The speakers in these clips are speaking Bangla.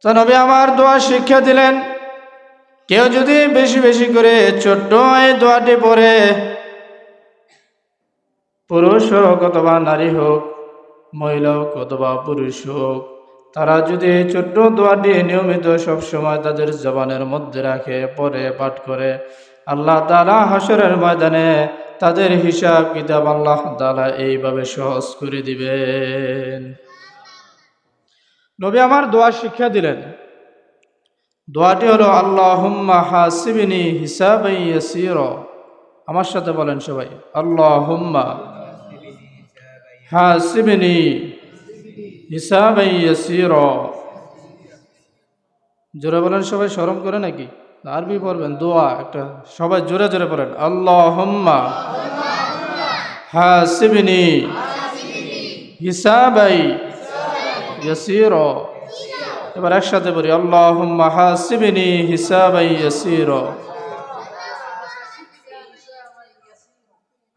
তো নবী আমার দোয়া শিক্ষা দিলেন, কেউ যদি বেশি বেশি করে ছোট্ট এই দোয়াটি পড়ে, পুরুষ হোক অথবা নারী হোক, মহিলা হোক অথবা পুরুষ হোক, তারা যদি এই ছোট্ট দোয়াটি নিয়মিত সবসময় তাদের জবানের মধ্যে রাখে, পড়ে, পাঠ করে, আল্লাহ তাআলা হাসরের ময়দানে তাদের হিসাব কিতাব আল্লাহ তাআলা এইভাবে সহজ করে দিবেন। নবী আমার দোয়া শিক্ষা দিলেন, দোয়াটি হলো আল্লাহুম্মা হাসিবনি হিসাবান ইয়াসীরা। আমার সাথে বলেন সবাই, আল্লাহুম্মা হাসিবনি হিসাবান ইয়াসীরা। জোরে বলেন সবাই, শরম করে নাকি? আরবি পড়বেন, দোয়া একটা সবাই জোরে জোরে পড়েন, আল্লাহুম্মা হাসিবনি হিসাবান ইয়াসীরা। এবার একসাথে বলি, আল্লাহুম্মা হাসিবনি হিসাবান ইয়াসীরা।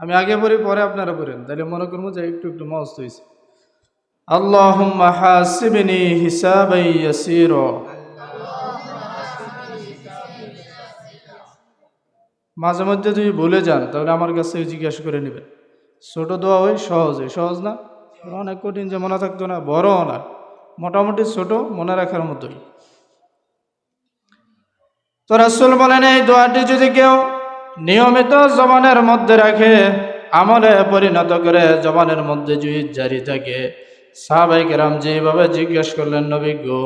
আমি আগে পড়ি, পরে আপনারা পড়েন, তাহলে মনে করবো যে একটু একটু মস্ত হয়েছে। আল্লাহুম্মা হাসিবনি হিসাবান ইয়াসীরা। মাঝে মধ্যে যদি ভুলে যান তাহলে আমার কাছে জিজ্ঞাসা করে নেবেন। ছোট দোয়া হয়, সহজ না, অনেক কঠিন যে মনে থাকতো না, বড়ও না, মোটামুটি ছোট, মনে রাখার মতোই। তো রাসূল বলেন, এই দোয়াটি যদি কেউ নিয়মিত জবানের মধ্যে রাখে, আমলে পরিণত করে জবানের মধ্যে যদি জারি থাকে, সাহাবায়ে কেরাম যেভাবে জিজ্ঞেস করলেন, নবী গো,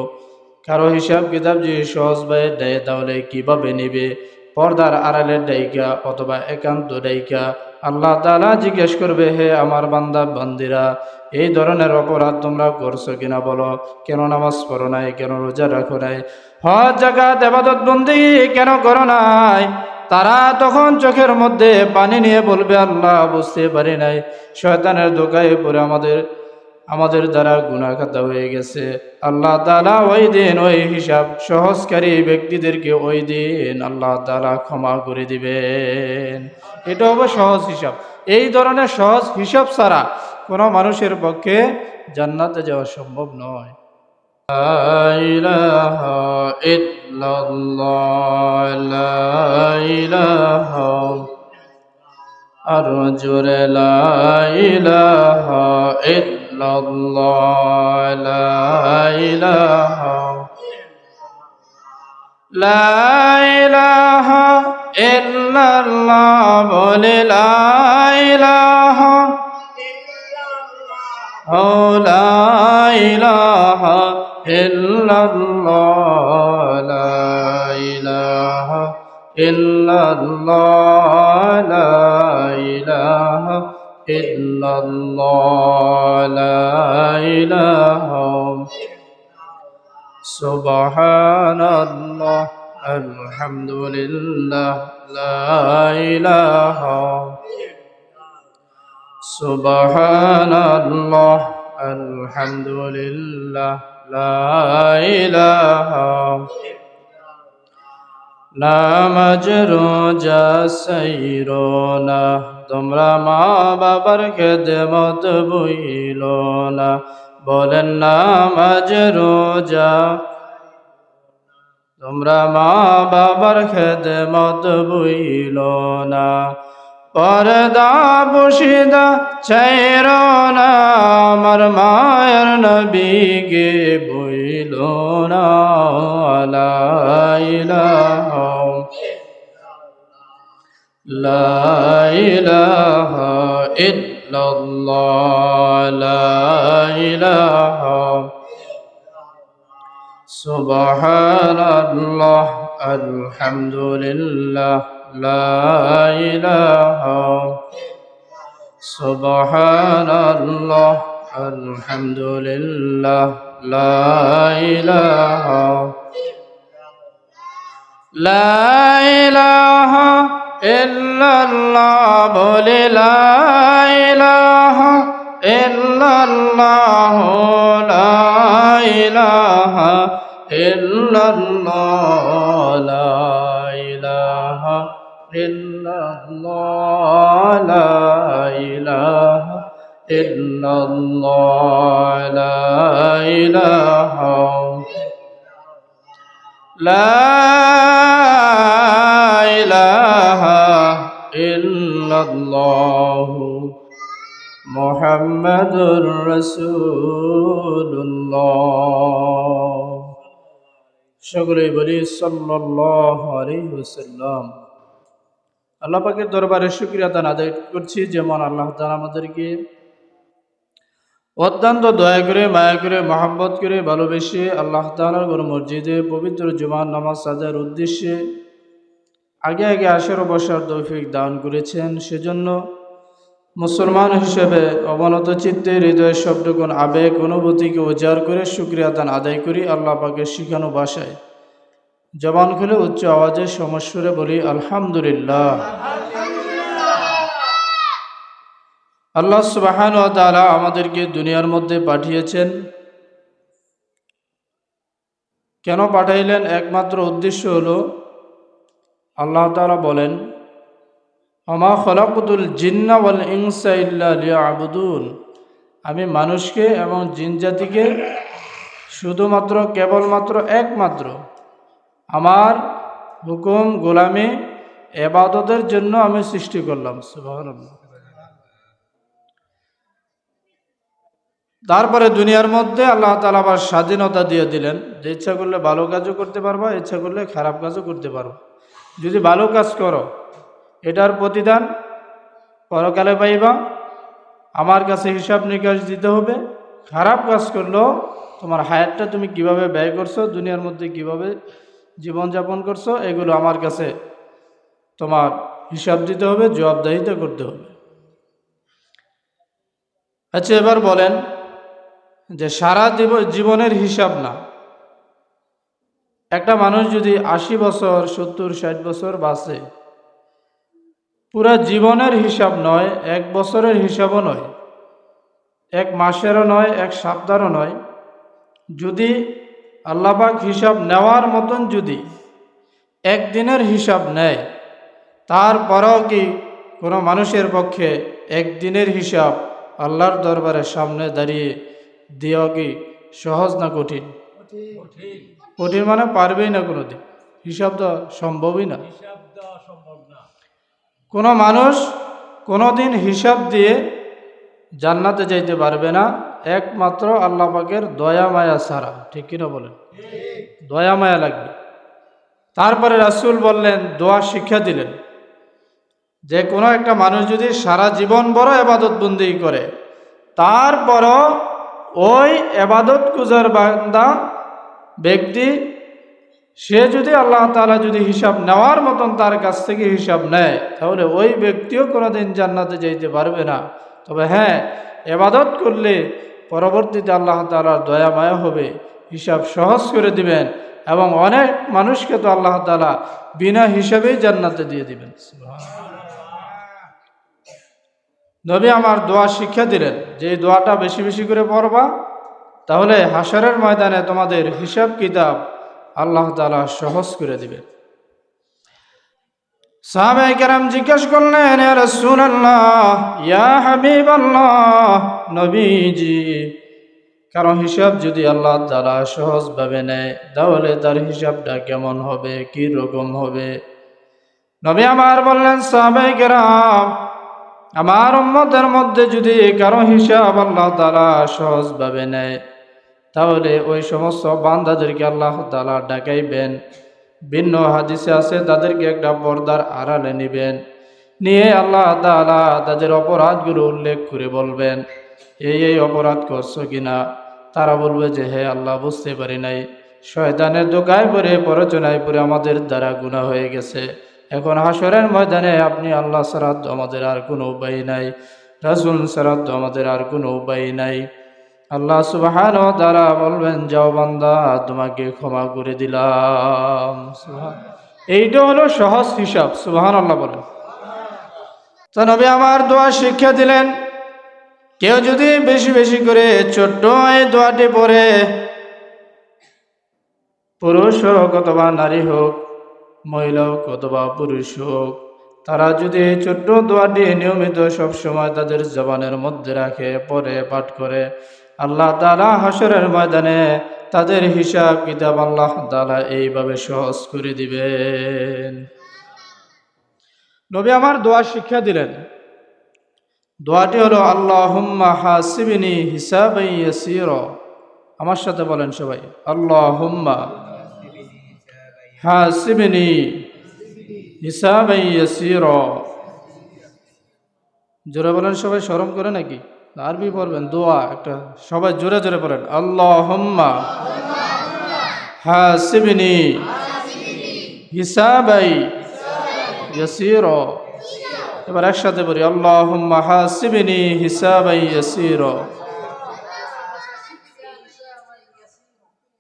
কারো হিসাব কিতাব যদি সহজভাবে দেয় তাহলে কিভাবে নিবে? পর্দার আড়ালের ডাইকা অথবা একান্ত ডাইকা আল্লাহ তাআলা জিজ্ঞেস করবে, হে আমার বান্দা বান্দিরা, এই ধরনের অপরাধ তোমরা করছো কিনা বলো? কেন নামাজ পড়ো নাই? কেন রোজা রাখো নাই? হজ যাকাত ইবাদত বন্দেগী কেন করো নাই? তারা তখন চোখের মধ্যে পানি নিয়ে বলবে, আল্লাহ বুঝতে পারি নাই, শয়তানের ধোঁকায় পড়ে আমাদের দ্বারা গুনাহ খাতা হয়ে গেছে। আল্লাহ তাআলা ওই দিন ওই হিসাব সহজকারী ব্যক্তিদেরকে ওই দিন আল্লাহ তাআলা ক্ষমা করে দিবেন। এটা হবে সহজ হিসাব। এই ধরনের সহজ হিসাব ছাড়া কোনো মানুষের পক্ষে জান্নাতে যাওয়া সম্ভব নয়। লা ইলাহা ইল্লাল্লাহ, লা ইলাহা, আরো জোরে, লা ইলাহা ইল্লাল্লাহ, লা ইলাহা, লা ইলাহা ইল্লাল্লাহ, বলে লা ইলাহা, ও লা ইলাহা ইল্লাল্লাহ, লা ইলাহা ইল্লাল্লাহ, লা ইলাহা ইল্লাল্লাহ, লা ইলাহা, সুবহানাল্লাহ, আলহামদুলিল্লাহ, লা ইলাহা, সুবহানাল্লাহ, আলহামদুলিল্লাহ, লা ইলাহা। নামাজ রোজা সাইরো না, তোমরা মা বাবার খেদমত ভুইলো না। বলেন, নামাজ রোজা, তোমরা মা বাবার খেদমত ভুইলো না। পর্দা বসিদা ছাইরো না, আমার মায়ের নবীকে ভুইলো না। লা ইলাহা, লা ইলাহা ইল্লাল্লাহ, লা ইলাহা, সুবহানাল্লাহ, আলহামদুলিল্লাহ, লা ইলাহা, সুবহানাল্লাহ, আলহামদুলিল্লাহ, লা ইলাহা, লা ইলাহা ইল্লাল্লাহ, বলে লা ইলাহা ইল্লাল্লাহ, লা ইলাহা ইল্লাল্লাহ, লা ইলাহা ইল্লাল্লাহ, লা ইলাহা ইল্লাল্লাহ, লা ইলাহা লা ইলাহা ইল্লাল্লাহু মুহাম্মাদুর রাসূলুল্লাহ। সকলেই বলি সাল্লাল্লাহু আলাইহি ওয়াসাল্লাম। আল্লাহ পাকের দরবারে শুকরিয়া আদায় করছি, যেমন আল্লাহ তাআলা আমাদেরকে অত্যন্ত দয়া করে, মায়া করে, মহব্বত করে, ভালোবেসে আল্লাহ তাআলার ঘর মসজিদে পবিত্র জুমার নামাজ আদায়ের উদ্দেশ্যে আগে আগে আসার বসার তৌফিক দান করেছেন। সেজন্য মুসলমান হিসেবে অবনত চিত্তে হৃদয়ের সবটুকুন আবেগ অনুভূতিকে উজাড় করে শুকরিয়া আদায় করি। আল্লাহ পাকের শিখানো ভাষায় জবান খুলে উচ্চ আওয়াজে সমস্বরে বলি আলহামদুলিল্লাহ। আল্লাহ সুবহানাহু ওয়া তাআলা আমাদেরকে দুনিয়ার মধ্যে পাঠিয়েছেন। কেন পাঠাইলেন? একমাত্র উদ্দেশ্য হলো, আল্লাহ তাআলা বলেন, ওমা খলাকুতুল জিন্না ওয়াল ইনসা ইল্লা লিয়াবুদুন, আমি মানুষকে এবং জিন জাতিকে শুধুমাত্র কেবলমাত্র একমাত্র আমার হুকুম গোলামি ইবাদতের জন্য আমি সৃষ্টি করলাম। সুবহানাল্লাহ। তারপরে দুনিয়ার মধ্যে আল্লাহ তাআলা আবার স্বাধীনতা দিয়ে দিলেন, যে ইচ্ছা করলে ভালো কাজও করতে পারবা, ইচ্ছা করলে খারাপ কাজও করতে পারবা। যদি ভালো কাজ করো এটার প্রতিদান পরকালে পাইবা, আমার কাছে হিসাব নিকাশ দিতে হবে। খারাপ কাজ করলেও তোমার হায়াতটা তুমি কিভাবে ব্যয় করছো, দুনিয়ার মধ্যে কিভাবে জীবনযাপন করছো, এগুলো আমার কাছে তোমার হিসাব দিতে হবে, জবাবদিহিতা করতে হবে। আচ্ছা, এবার বলেন যে সারা জীবনের হিসাব না, একটা মানুষ যদি 80 বছর 70-60 বছর বাঁচে, পুরা জীবনের হিসাব নয়, এক বছরের হিসাবও নয়, এক মাসেরও নয়, এক সপ্তাহেরও নয়, যদি আল্লাহ পাক হিসাব নেওয়ার মতন যদি একদিনের হিসাব নেয়, তারপরেও কি কোনো মানুষের পক্ষে একদিনের হিসাব আল্লাহর দরবারের সামনে দাঁড়িয়ে দেওয়া কি সহজ না কঠিন? কঠিন মানে পারবেই না কোনোদিন, হিসাব তো সম্ভবই না। কোনো মানুষ কোনোদিন হিসাব দিয়ে জান্নাতে যাইতে পারবে না, একমাত্র আল্লাহ পাকের দয়া মায়া ছাড়া। ঠিক কিনা বলেন? দয়া মায়া লাগবে। তারপরে রাসূল বললেন, দোয়া শিক্ষা দিলেন যে কোনো একটা মানুষ যদি সারা জীবন বড় ইবাদত বন্দেগী করে, তারপরও ওই ইবাদত গুজার বান্দা ব্যক্তি, সে যদি আল্লাহ তাআলা যদি হিসাব নেওয়ার মতন তার কাছ থেকে হিসাব নেয়, তাহলে ওই ব্যক্তিও কোনোদিন জান্নাতে যাইতে পারবে না। তবে হ্যাঁ, ইবাদত করলে পরবর্তীতে আল্লাহ তাআলার দয়া মায়া হবে, হিসাব সহজ করে দিবেন, এবং অনেক মানুষকে তো আল্লাহ তাআলা বিনা হিসাবেই জান্নাতে দিয়ে দিবেন। নবী আমার দোয়া শিক্ষা দিলেন যে এই দোয়াটা বেশি বেশি করে পড়বা, তাহলে হাশরের ময়দানে তোমাদের হিসাব কিতাব আল্লাহ তাআলা সহজ করে দিবেন। সাহাবায়ে কেরাম জিজ্ঞেস করলেন, ইয়া রাসূলুল্লাহ, ইয়া হাবিবাল্লাহ, নবীজি, কারণ হিসাব যদি আল্লাহ তাআলা সহজভাবে নেয়, তাহলে তার হিসাবটা কেমন হবে, কি রকম হবে? নবী আমার বললেন, সাহাবায়ে কেরাম, আমার উম্মতের মধ্যে যদি কারো হিসাব আল্লাহ তাআলা সহজভাবে নেয়, তাহলে ওই সমস্ত বান্দাদেরকে আল্লাহ তাআলা ডাকাইবেন। ভিন্ন হাদিসে আছে, তাদেরকে একটা পর্দার আড়ালে নেবেন, নিয়ে আল্লাহ তাআলা তাদের অপরাধগুলো উল্লেখ করে বলবেন, এই অপরাধ করছো কিনা? তারা বলবে যে হে আল্লাহ, বুঝতে পারি নাই, শয়তানের ধোঁকায় পড়ে, প্ররোচনায় পড়ে আমাদের দ্বারা গুনাহ হয়ে গেছে। এখন হাশরের ময়দানে আপনি আল্লাহ ছাড়া আমাদের আর কোনো উপায় নাই, রাসূল ছাড়া আমাদের আর কোনো উপায় নাই। আল্লাহ সুবহানাহু ওয়া তাআলা বলবেন, যাও বান্দা, তোমাকে ক্ষমা করে দিলাম। এইটা হলো সহজ হিসাব। সুবহানাল্লাহ বলেন। তো নবী আমার দোয়া শিক্ষা দিলেন, কেউ যদি বেশি বেশি করে ছোট্ট এই দোয়াটি পড়ে, পুরুষ হোক অথবা নারী হোক, মহিলা হোক অথবা পুরুষ হোক, তারা যদি এই ছোট্ট দোয়াটি নিয়মিত সবসময় তাদের জবানের মধ্যে রাখে, পড়ে, পাঠ করে, আল্লাহ তাআলা হাশরের ময়দানে তাদের হিসাব কিতাব আল্লাহ তাআলা এইভাবে সহজ করে দিবেন। নবী আমার দোয়া শিক্ষা দিলেন। দোয়াটি হলো আল্লাহুম্মা হাসিবনি হিসাবান ইয়াসীরা। আমার সাথে বলেন সবাই, আল্লাহুম্মা হাসিবনি হিসাবান ইয়াসীরা। জোরে বলেন সবাই, শরম করে নাকি? আরবি পড়বেন, দোয়া একটা সবাই জোরে জোরে পড়েন, আল্লাহুম্মা হাসিবনি হিসাবান ইয়াসীরা। এবার একসাথে বলি, আল্লাহুম্মা হাসিবনি হিসাবান ইয়াসীরা।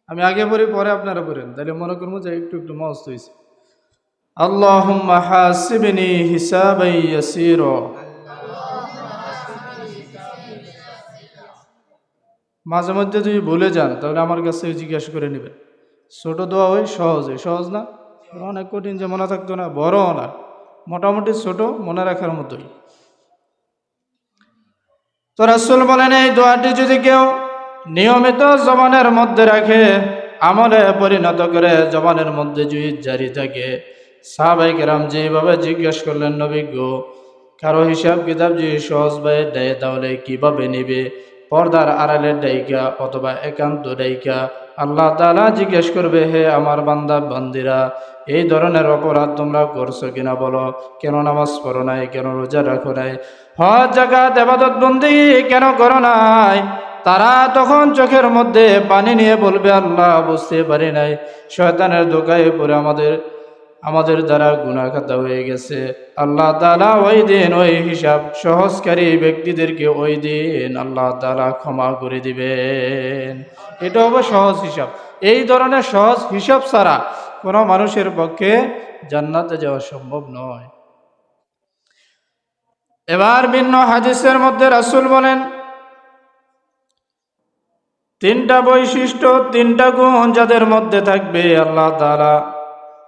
আমি আগে পড়ি, পরে আপনারা পড়েন, তাহলে মনে করবো যে একটু একটু মস্ত হয়েছে। আল্লাহুম্মা হাসিবনি হিসাবান ইয়াসীরা। মাঝে মধ্যে যদি ভুলে যান তাহলে আমার কাছে জিজ্ঞাসা করে নেবেন। ছোট দোয়া হয়, সহজ হয়, সহজ না? অনেক কঠিন যে মনে থাকতো না, বড়ও না, মোটামুটি ছোট, মনে রাখার মতোই। তো রাসূল বলেন, এই দোয়াটি যদি কেউ নিয়মিত জবানের মধ্যে রাখে, আমলে পরিণত করে জবানের মধ্যে যদি জারি থাকে, সাহাবায়ে কেরাম যেভাবে জিজ্ঞেস করলেন, নবী গো, কারো হিসাব কিতাব যদি সহজ ভাবে দেয় তাহলে কিভাবে নিবে? পর্দার আড়ালের ডাইকা অথবা একান্ত ডাইকা আল্লাহ তাআলা জিজ্ঞেস করবে, হে আমার বান্দা বান্দিরা, এই ধরনের অপরাধ তোমরা করছো কিনা বলো? কেন নামাজ পড়ো নাই? কেন রোজা রাখো নাই? হজ যাকাত ইবাদত বন্দেগী কেন করো নাই? তারা তখন চোখের মধ্যে পানি নিয়ে বলবে, আল্লাহ বুঝতে পারি নাই, শয়তানের ধোঁকায় পড়ে আমাদের দ্বারা গুনাহ খাতা হয়ে গেছে। আল্লাহ তাআলা ওই দিন ওই হিসাব সহজকারী ব্যক্তিদেরকে ওই দিন আল্লাহ তাআলা ক্ষমা করে দিবেন। এটা হবে সহজ হিসাব। এই ধরনের সহজ হিসাব ছাড়া কোনো মানুষের পক্ষে জান্নাতে যাওয়া সম্ভব নয়। এবার ভিন্ন হাদিসের মধ্যে রাসূল বলেন, তিনটা বৈশিষ্ট্য, তিনটা গুণ যাদের মধ্যে থাকবে, আল্লাহ তাআলা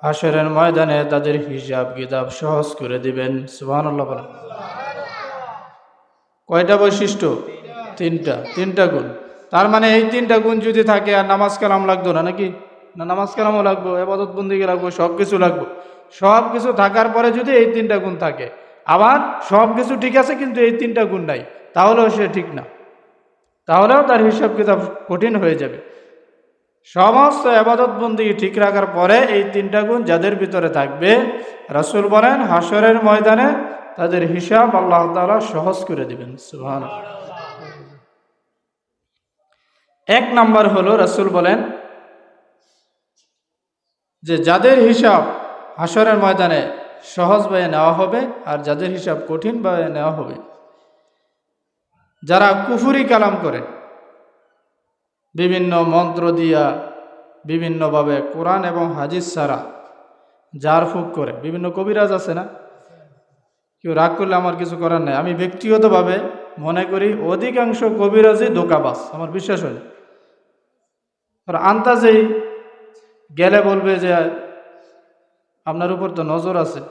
হাশরের ময়দানে তাদের হিসাব কিতাব সহজ করে দিবেন। সুবহানাল্লাহ বলেন। কয়টা বৈশিষ্ট্য? তিনটা গুণ। তার মানে এই তিনটা গুণ যদি থাকে আর নামাজ কালাম লাগতো না নাকি? না, নামাজ কালামও লাগবো, ইবাদত বন্দেগী লাগবো, সব কিছু লাগবো। সব কিছু থাকার পরে যদি এই তিনটা গুণ থাকে, আবার সব কিছু ঠিক আছে কিন্তু এই তিনটা গুণ নাই, তাহলেও সে ঠিক না, তাহলেও তার হিসাব কিতাব কঠিন হয়ে যাবে। সমস্ত ইবাদত বন্দেগী ঠিক রাখার পরে এই তিনটা গুণ যাদের ভিতরে থাকবে, রাসূল বলেন হাশরের ময়দানে তাদের হিসাব আল্লাহ তাআলা সহজ করে দিবেন। সুবহানাল্লাহ। এক নাম্বার হলো, রাসূল বলেন যে যাদের হিসাব হাশরের ময়দানে সহজভাবে নেওয়া হবে আর যাদের হিসাব কঠিনভাবে নেওয়া হবে, যারা কুফরি কালাম করে, বিভিন্ন মন্ত্র দিয়া, বিভিন্নভাবে কোরআন এবং হাদিস ছাড়া জারফুক করে, বিভিন্ন কবিরাজ আছে না? কেউ রাগ করলে আমার কিছু করার নাই, আমি ব্যক্তিগতভাবে মনে করি অধিকাংশ কবিরাজই ধোঁকাবাজ, আমার বিশ্বাস হয়। আর আন্তাজেই গেলে বলবে যে আপনার উপর তো নজর আছে,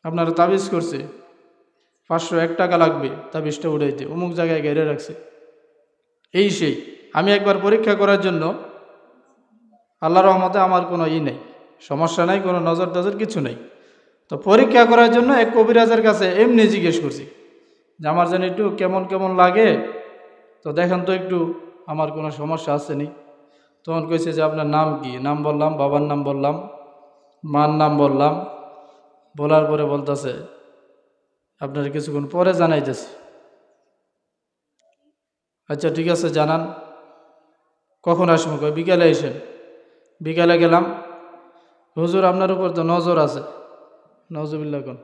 আপনার তাবিজ করছে, 501 টাকা লাগবে তাবিজটা উঠাইতে, অমুক জায়গায় ঘেরে রাখছে, এই সেই। আমি একবার পরীক্ষা করার জন্য, আল্লাহর রহমতে আমার কোনো নেই, সমস্যা নাই, কোনো নজর টজর কিছু নেই, তো পরীক্ষা করার জন্য এক কবিরাজের কাছে এমনি জিজ্ঞেস করছি যে আমার যেন একটু কেমন কেমন লাগে, তো দেখেন তো একটু আমার কোনো সমস্যা আছে নি। তখন কইছে যে আপনার নাম কি? নাম বললাম, বাবার নাম বললাম, মার নাম বললাম, বলার পরে বলতেছে আপনার কিছুক্ষণ পরে জানাইতেছি। আচ্ছা ঠিক আছে জানান, কখন আসবো? কই বিকালে এসেন। বিকালে গেলাম, হুজুর আপনার উপর তো নজর আছে। নজরুল্লাহ কোন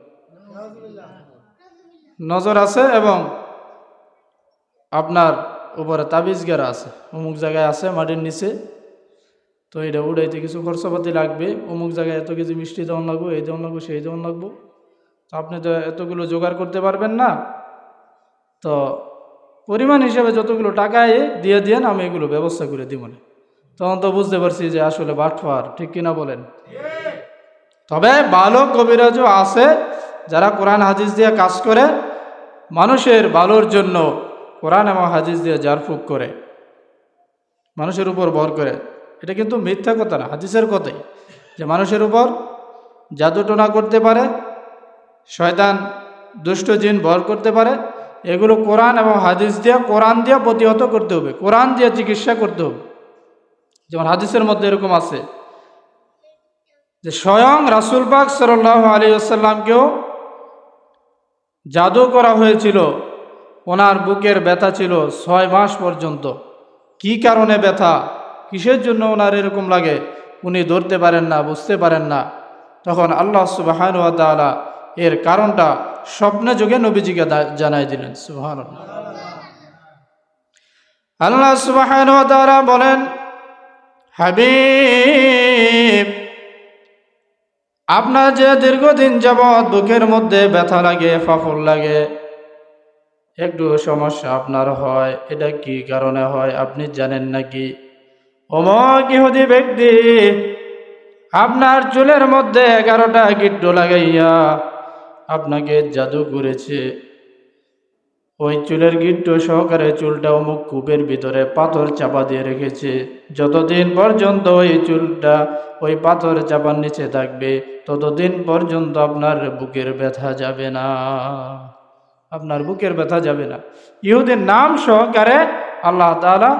নজর আছে এবং আপনার উপরে তাবিজ গেরা আছে, অমুক জায়গায় আছে মাটির নিচে, তো এটা উড়াইতে কিছু খরচাপাতি লাগবে, অমুক জায়গায় এত কেজি মিষ্টি দেওয়ান লাগবো, এই দেওয়ান লাগবো, সেই দেওয়ান লাগবো, তো আপনি তো এতগুলো জোগাড় করতে পারবেন না, তো পরিমাণ হিসাবে যতগুলো টাকা দিয়ে দিয়েন, আমি এগুলো ব্যবস্থা করে দিব না। তখন তো বুঝতে পারছি যে আসলে বাটফার, ঠিক কিনা বলেন? তবে ভালো কবিরাজও আছে যারা কোরআন হাদিস দিয়ে কাজ করে, মানুষের ভালোর জন্য কোরআন এবং হাদিস দিয়ে জারফুক করে। মানুষের উপর ভর করে। এটা কিন্তু মিথ্যা কথা না, হাদিসের কথাই, যে মানুষের উপর জাদুটোনা করতে পারে, শয়তান দুষ্ট জিন ভর করতে পারে। এগুলো কোরআন এবং হাদিস দিয়ে, কোরআন দিয়ে প্রতিহত করতে হবে, কোরআন দিয়ে চিকিৎসা করতে হবে। যেমন হাদিসের মধ্যে এরকম আছে যে স্বয়ং রাসূল পাক সাল্লাল্লাহু আলাইহি ওয়াসাল্লামকেও জাদু করা হয়েছিল। ওনার বুকের ব্যথা ছিল 6 মাস পর্যন্ত। কি কারণে ব্যথা, কিসের জন্য ওনার এরকম লাগে, উনি ধরতে পারেন না, বুঝতে পারেন না। তখন আল্লাহ সুবহানাহু ওয়া তাআলা এর কারণটা স্বপ্নে যোগে নবীজিকে জানাই দিলেন। সুবহানাল্লাহ। আল্লাহ সুবহানাহু ওয়া তাআলা বলেন, হাবিব, আপনার যে দীর্ঘদিন যাবৎ বুকের মধ্যে ব্যথা লাগে, ফাফর লাগে, একটু সমস্যা আপনার হয়, এটা কি কারণে হয় আপনি জানেন নাকি? অমুক ইহুদি ব্যক্তি আপনার চুলের মধ্যে 11টা গিট্টু লাগাইয়া আপনাকে জাদু করেছে। ওই চুলের গিট্টু সহকারে চুলটা অমুক কূপের ভিতরে পাথর চাপা দিয়ে রেখেছে। যতদিন পর্যন্ত ওই চুলটা ওই পাথর চাপার নিচে থাকবে, ততদিন পর্যন্ত আপনার বুকের ব্যথা যাবে না, আপনার বুকের ব্যথা যাবে না। ইহুদের নাম সহকারে আল্লাহ তাআলা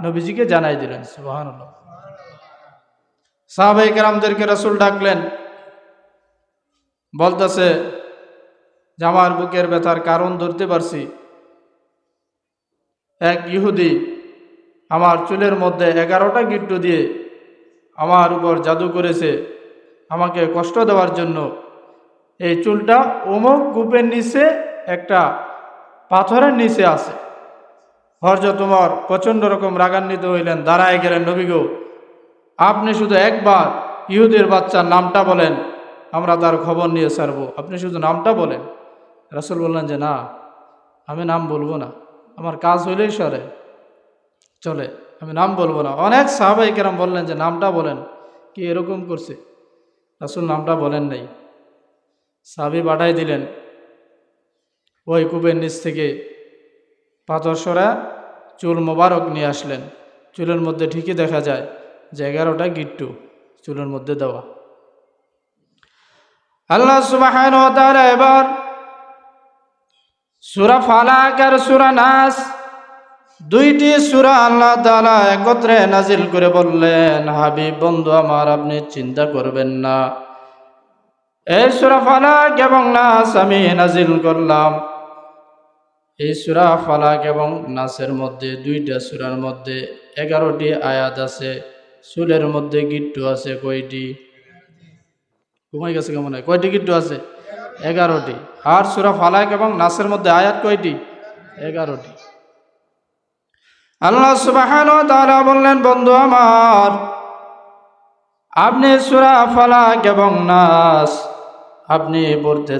নবীজিকে জানাই দিলেন। সুবহানাল্লাহ। সাহাবায়ে কেরামদেরকে রাসূল ডাকলেন, বলতেছে যে আমার বুকের ব্যথার কারণ ধরতে পারছি। এক ইহুদি আমার চুলের মধ্যে 11টা গিট্টু দিয়ে আমার উপর জাদু করেছে আমাকে কষ্ট দেওয়ার জন্য। এই চুলটা অমুক কূপের নিচে একটা পাথরের নিচে আছে। হযরত ওমর প্রচণ্ড রকম রাগান্বিত হইলেন, দাঁড়ায় গেলেন, নবী গো, আপনি শুধু একবার ইহুদের বাচ্চার নামটা বলেন, আমরা তার খবর নিয়ে ছাড়বো, আপনি শুধু নামটা বলেন। রাসূল বললেন যে না, আমি নাম বলবো না, আমার কাজ হইলেই সরে চলে, আমি নাম বলবো না। অনেক সাহাবায়ে কেরাম বললেন যে নামটা বলেন, কি এরকম করছে? রাসূল নামটা বলেন নাই। সাহাবী পাঠাই দিলেন, ওই কূপের নিচ থেকে পাথর সরা চুল মোবারক নিয়ে আসলেন। চুলের মধ্যে ঠিকই দেখা যায় যে 11টা গিট্টু চুলের মধ্যে দেওয়া। আল্লাহ সুবহানাহু ওয়া তাআলা এবার সূরা ফালাক আর সূরা নাস, দুইটি সূরা আল্লাহ তাআলা একত্রে নাজিল করে বললেন, হাবিব বন্ধু আমার, আপনি চিন্তা করবেন না, এই সূরা ফালাক এবং নাস আমি নাজিল করলাম। এই সূরা ফালাক এবং নাসের মধ্যে, দুইটা সূরার মধ্যে 11টি আয়াত আছে। চুলের মধ্যে গিট্টু আছে কয়টি? ঘুমাই গেছে কেমন হয়? কয়টি গিট্টু আছে? 11টি। আর সূরা ফালাক এবং নাসের মধ্যে আয়াত কয়টি? 11টি। আল্লাহ সুবহানাহু ওয়া তাআলা বললেন, বন্ধু আমার, আপনি সূরা ফালাক এবং নাস আপনি পড়তে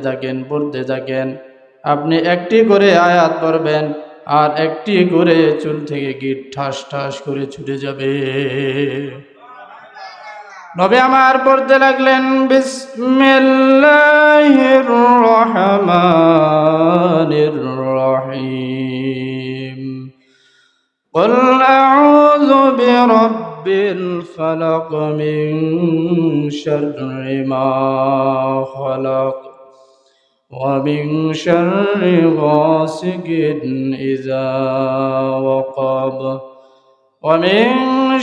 থাকেন। আপনি একটি করে আয়াত পড়বেন আর একটি করে চুল থেকে গিট ঠাস ঠাস করে ছুটে যাবে। নবী আমার পড়তে লাগলেন, বিসমিল্লাহির রহমানির রহিম, قل أعوذ برب الفلق من شر ما خلق ومن شر غاسق إذا وقب ومن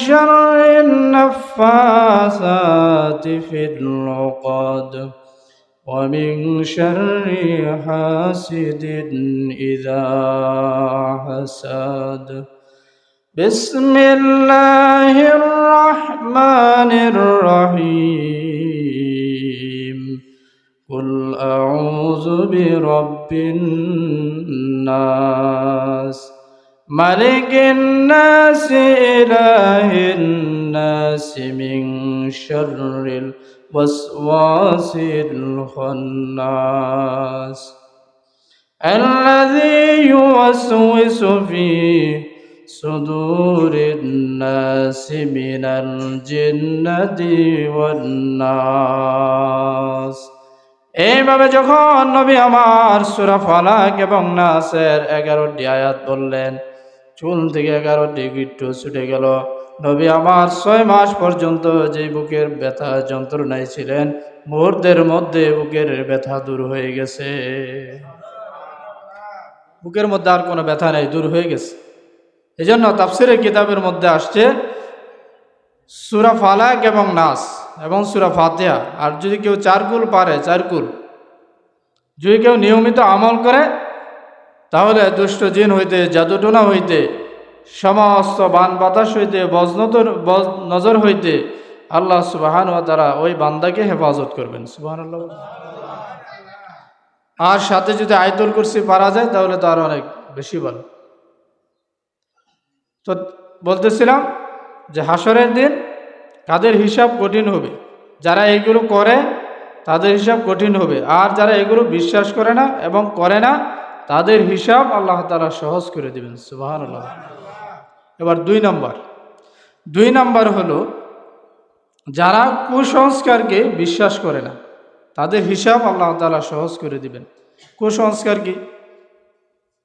شر النفاثات في العقد ومن شر حاسد إذا حسد بسم الله الرحمن الرحيم قل أعوذ برب الناس ملك الناس إله الناس من شر الوسواس الخناس الذي يوسوس في صدور الناس من الجنة والناس। এইভাবে যখন নবী আমার সূরা ফালাক এবং নাসের 11টি আয়াত বললেন, চুল থেকে 11টি গিট্টু ছুটে গেল। নবী আমার 6 মাস পর্যন্ত যে বুকের ব্যথা যন্ত্রণায় ছিলেন, মুহূর্তের মধ্যে বুকের ব্যথা দূর হয়ে গেছে। বুকের মধ্যে আর কোনো ব্যথা নেই, দূর হয়ে গেছে। এই জন্য তাফসিরের কিতাবের মধ্যে আসছে সূরা ফালাক এবং নাস এবং সূরা ফাতিহা, আর যদি কেউ 4 কুল পারে, 4 কুল যদি কেউ নিয়মিত আমল করে, তাহলে দুষ্ট জিন হইতে, জাদুটোনা হইতে, সমস্ত বান বাতাস হইতে, নজর হইতে আল্লাহ সুবহানাহু ওয়া তাআলা ওই বান্দাকে হেফাজত করবেন। সুবহানাল্লাহ। আর সাথে যদি আয়াতুল কুরসি পারা যায় তাহলে তো আরো অনেক বেশি ভালো। তো বলতেছিলাম যে হাসরের দিন কাদের হিসাব কঠিন হবে, যারা এইগুলো করে তাদের হিসাব কঠিন হবে, আর যারা এগুলো বিশ্বাস করে না এবং করে না তাদের হিসাব আল্লাহ তাআলা সহজ করে দিবেন। সুবহানাল্লাহ। এবার 2 নাম্বার হলো যারা কুসংস্কারকে বিশ্বাস করে না, তাদের হিসাব আল্লাহ তাআলা সহজ করে দিবেন। কুসংস্কার কি?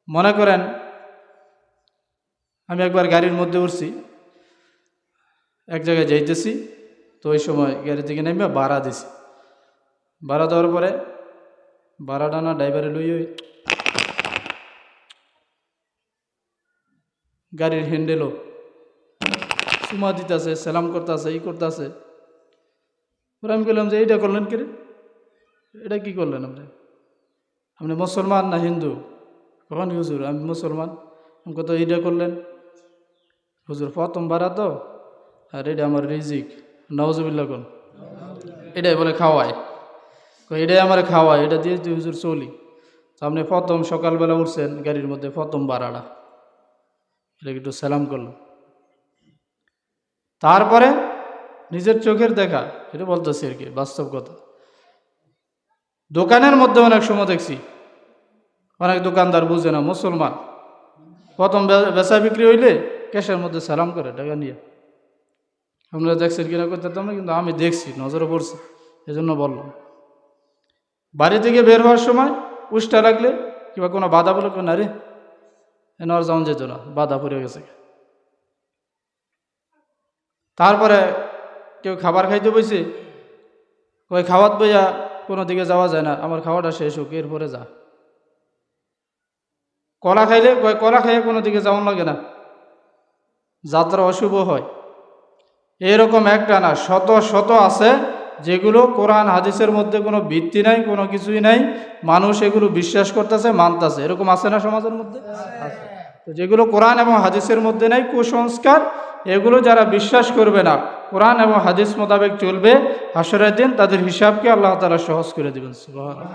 মনে করেন আমি একবার গাড়ির মধ্যে উঠছি, এক জায়গায় যাইতেছি, তো ওই সময় গাড়ি থেকে নেমে ভাড়া দিছি। ভাড়া দেওয়ার পরে ভাড়াটা না ড্রাইভারে লইয়ে গাড়ির হ্যান্ডেলও চুমা দিতেছে, সালাম করতেছে, এই করতেছে। পরে আমি বললাম যে এইটা করলেন কি রে, এটা কি করলেন আপনি মুসলমান না হিন্দু? কখন হুজুর আমি মুসলমান। আমি কত এইটা করলেন? হুজুর প্রথম ভাড়া তো, আর এটা আমার রিজিক, নাউজুবিল্লাহ কোন, এটাই বলে খাওয়ায়, এটাই আমার খাওয়ায়, এটা দিয়ে তুই হুজুর চলি। তো আপনি প্রথম সকালবেলা উঠছেন গাড়ির মধ্যে, প্রথম ভাড়াটা এটা একটু সালাম করলো। তারপরে নিজের চোখের দেখা, এটা বলতেছি আর কি, বাস্তব কথা। দোকানের মধ্যে অনেক সময় দেখছি অনেক দোকানদার বুঝে না, মুসলমান, প্রথম বেচা বিক্রি হইলে ক্যাশের মধ্যে সালাম করে টাকা নিয়ে। আপনারা দেখছেন কিনা করতে না, কিন্তু আমি দেখছি, নজরে পড়ছি, এই জন্য বললাম। বাড়ি থেকে বের হওয়ার সময় উষ্টা লাগলে কিংবা কোনো বাধা বলে না রে এনার যাওয়া যেত না, বাধা পড়ে গেছে। তারপরে কেউ খাবার খাইতে বসে, ওই খাওয়াত বইয়া কোনো দিকে যাওয়া যায় না, আমার খাওয়াটা শেষ হোক এরপরে যা। কলা খাইলে কলা খাইয়ে কোনো দিকে যাওয়ান লাগে না, যাত্রা অশুভ হয়। এরকম একটা না, শত শত আছে যেগুলো কোরআন হাদিসের মধ্যে কোনো ভিত্তি নাই, কোনো কিছুই নাই, মানুষ এগুলো বিশ্বাস করতেছে, মানতেছে। এরকম আছে না সমাজের মধ্যে? তো যেগুলো কোরআন এবং হাদিসের মধ্যে নাই, কুসংস্কার, এগুলো যারা বিশ্বাস করবে না, কোরআন এবং হাদিস মোতাবেক চলবে, হাসরের দিন তাদের হিসাবকে আল্লাহ তাআলা সহজ করে দিবেন। সুবহানাল্লাহ।